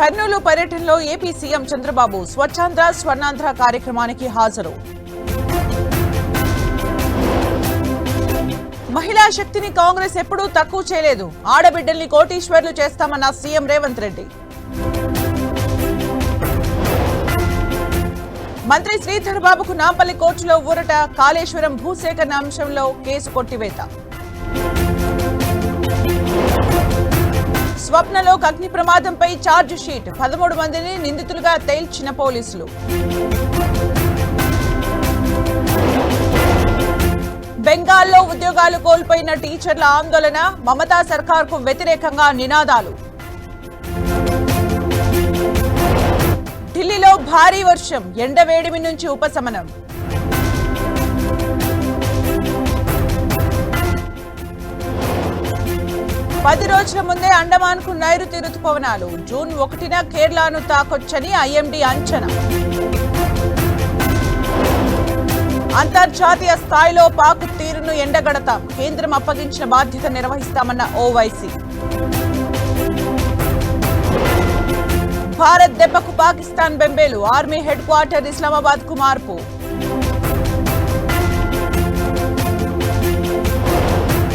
కర్నూలు పర్యటనలో AP CM Chandrababu Swachhandhra Swarnandhra కార్యక్రమానికి హాజరు. మహిళా శక్తిని కాంగ్రెస్ ఎప్పుడూ తక్కువ చేయలేదు. ఆడబిడ్డల్ని కోటీశ్వర్లు చేస్తామన్న సీఎం రేవంత్ రెడ్డి. మంత్రి శ్రీధర్ బాబుకు నాంపల్లి కోర్టులో ఊరట. కాళేశ్వరం భూసేకరణ అంశంలో కేసు కొట్టివేత. స్వప్నలో అగ్ని ప్రమాదంపై ఛార్జ్ షీట్. 13 మందిని నిందితులుగా తేల్చిన పోలీసులు. బెంగాల్లో ఉద్యోగాలు కోల్పోయిన టీచర్ల ఆందోళన. మమతా సర్కార్కు వ్యతిరేకంగా నినాదాలు. ఢిల్లీలో భారీ వర్షం. ఎండవేడిమి నుంచి ఉపశమనం. పది రోజుల ముందే అండమాన్కు నైరుతి రుతుపవనాలు. జూన్ 1న కేరళను తాకొచ్చని ఐఎండీ అంచనా. అంతర్జాతీయ స్థాయిలో పాక్ తీరును ఎండగడతాం. కేంద్రం అప్పగించిన బాధ్యత నిర్వహిస్తామన్న ఓవైసీ. భారత్ దెబ్బకు పాకిస్తాన్ బెంబేలు. ఆర్మీ హెడ్ క్వార్టర్ ఇస్లామాబాద్ కు మార్పు.